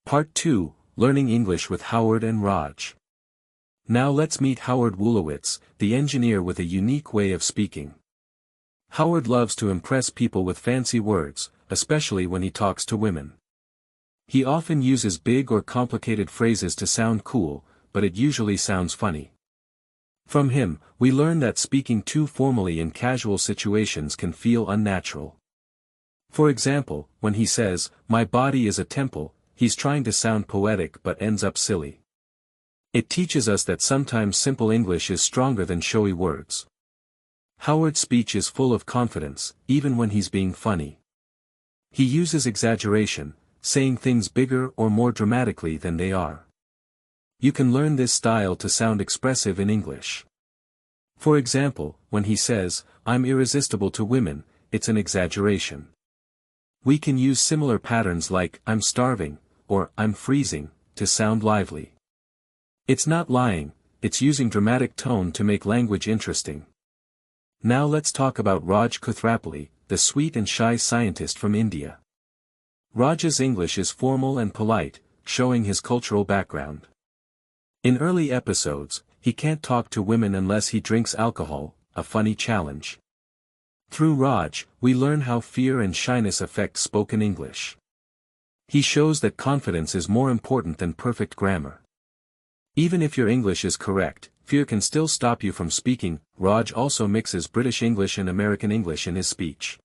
Part 2, Learning English with Howard and Raj. Now let's meet Howard Wolowitz, the engineer with a unique way of speaking. Howard loves to impress people with fancy words, especially when he talks to women. He often uses big or complicated phrases to sound cool, but it usually sounds funny. From him, we learn that speaking too formally in casual situations can feel unnatural. For example, when he says, "My body is a temple," he's trying to sound poetic but ends up silly. It teaches us that sometimes simple English is stronger than showy words. Howard's speech is full of confidence, even when he's being funny. He uses exaggeration, saying things bigger or more dramatically than they are. You can learn this style to sound expressive in English. For example, when he says, "I'm irresistible to women," it's an exaggeration. We can use similar patterns like, "I'm starving," or "I'm freezing," to sound lively. It's not lying, it's using dramatic tone to make language interesting. Now let's talk about Raj Kuthrapalli, the sweet and shy scientist from India. Raj's English is formal and polite, showing his cultural background. In early episodes, he can't talk to women unless he drinks alcohol, a funny challenge. Through Raj, we learn how fear and shyness affect spoken English. He shows that confidence is more important than perfect grammar. Even if your English is correct, fear can still stop you from speaking. Raj also mixes British English and American English in his speech.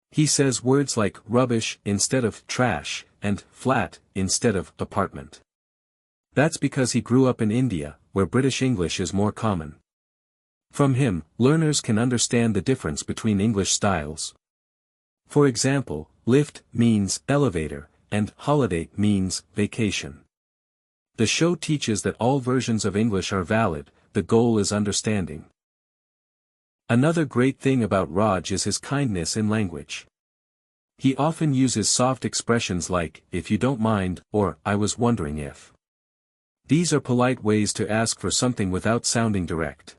He says words like rubbish instead of trash, and flat instead of apartment. That's because he grew up in India, where British English is more common. From him, learners can understand the difference between English styles. For example, lift means elevator, and holiday means vacation. The show teaches that all versions of English are valid, the goal is understanding. Another great thing about Raj is his kindness in language. He often uses soft expressions like, "if you don't mind," or "I was wondering if." These are polite ways to ask for something without sounding direct.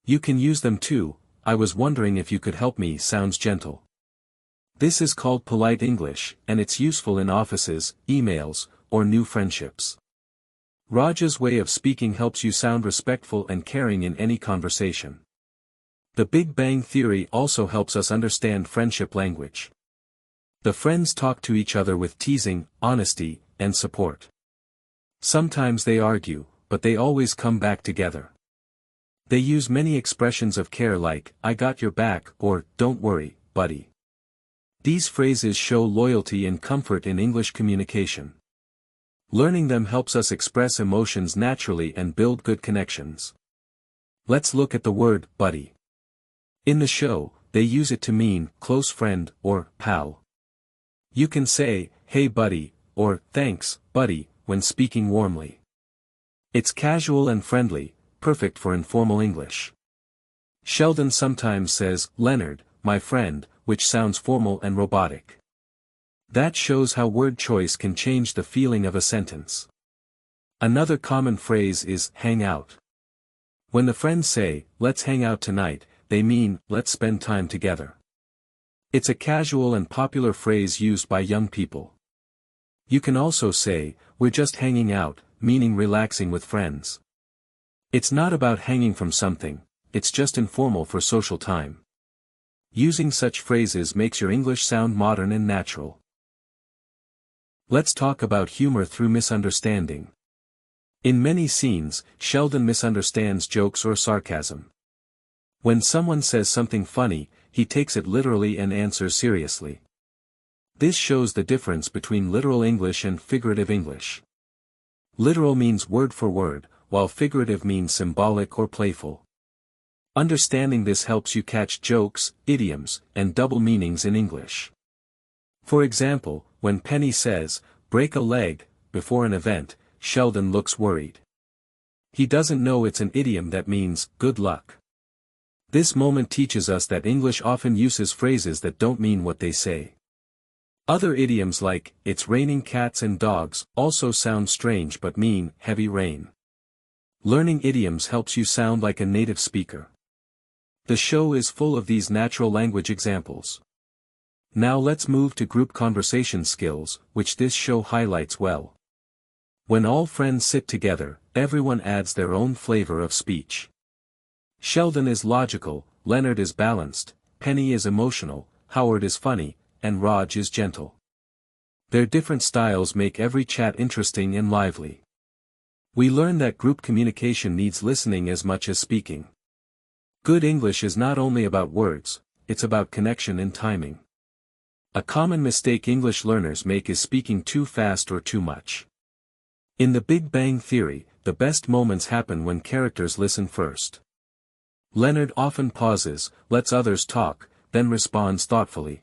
You can use them too. "I was wondering if you could help me" sounds gentle. This is called polite English, and it's useful in offices, emails, or new friendships. Raj's way of speaking helps you sound respectful and caring in any conversation. The Big Bang Theory also helps us understand friendship language. The friends talk to each other with teasing, honesty, and support. Sometimes they argue, but they always come back together. They use many expressions of care like, "I got your back," or "don't worry, buddy." These phrases show loyalty and comfort in English communication. Learning them helps us express emotions naturally and build good connections. Let's look at the word buddy. In the show, they use it to mean close friend or pal. You can say, "Hey buddy," or "Thanks, buddy," when speaking warmly. It's casual and friendly, perfect for informal English. Sheldon sometimes says, "Leonard, my friend," which sounds formal and robotic. That shows how word choice can change the feeling of a sentence. Another common phrase is, "hang out." When the friends say, "let's hang out tonight," they mean, "let's spend time together." It's a casual and popular phrase used by young people. You can also say, "we're just hanging out," meaning relaxing with friends. It's not about hanging from something, it's just informal for social time. Using such phrases makes your English sound modern and natural. Let's talk about humor through misunderstanding. In many scenes, Sheldon misunderstands jokes or sarcasm. When someone says something funny, he takes it literally and answers seriously. This shows the difference between literal English and figurative English. Literal means word for word, while figurative means symbolic or playful. Understanding this helps you catch jokes, idioms, and double meanings in English. For example, when Penny says, "break a leg," before an event, Sheldon looks worried. He doesn't know it's an idiom that means, "good luck." This moment teaches us that English often uses phrases that don't mean what they say. Other idioms like, "it's raining cats and dogs," also sound strange but mean, heavy rain. Learning idioms helps you sound like a native speaker. The show is full of these natural language examples. Now let's move to group conversation skills, which this show highlights well. When all friends sit together, everyone adds their own flavor of speech. Sheldon is logical, Leonard is balanced, Penny is emotional, Howard is funny, and Raj is gentle. Their different styles make every chat interesting and lively. We learn that group communication needs listening as much as speaking. Good English is not only about words, it's about connection and timing. A common mistake English learners make is speaking too fast or too much. In The Big Bang Theory, the best moments happen when characters listen first. Leonard often pauses, lets others talk, then responds thoughtfully.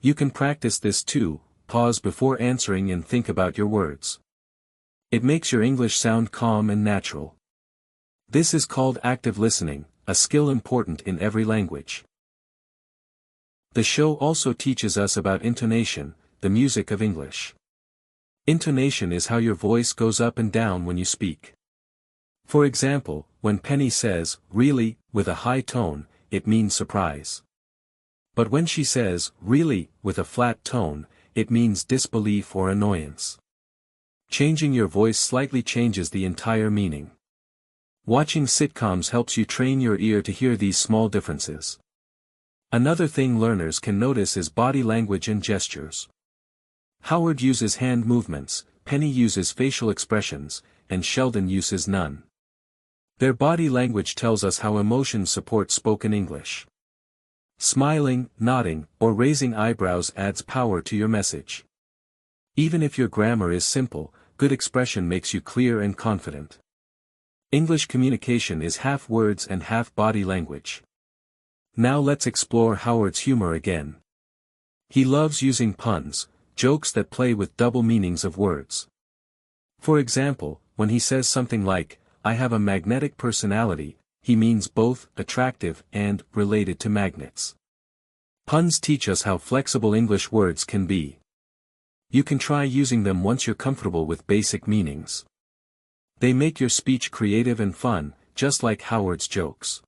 You can practice this too, pause before answering and think about your words. It makes your English sound calm and natural. This is called active listening, a skill important in every language. The show also teaches us about intonation, the music of English. Intonation is how your voice goes up and down when you speak. For example, when Penny says, "really," with a high tone, it means surprise. But when she says, "really," with a flat tone, it means disbelief or annoyance. Changing your voice slightly changes the entire meaning. Watching sitcoms helps you train your ear to hear these small differences. Another thing learners can notice is body language and gestures. Howard uses hand movements, Penny uses facial expressions, and Sheldon uses none. Their body language tells us how emotions support spoken English. Smiling, nodding, or raising eyebrows adds power to your message. Even if your grammar is simple, good expression makes you clear and confident. English communication is half words and half body language. Now let's explore Howard's humor again. He loves using puns, jokes that play with double meanings of words. For example, when he says something like, "I have a magnetic personality," he means both attractive and related to magnets. Puns teach us how flexible English words can be. You can try using them once you're comfortable with basic meanings. They make your speech creative and fun, just like Howard's jokes.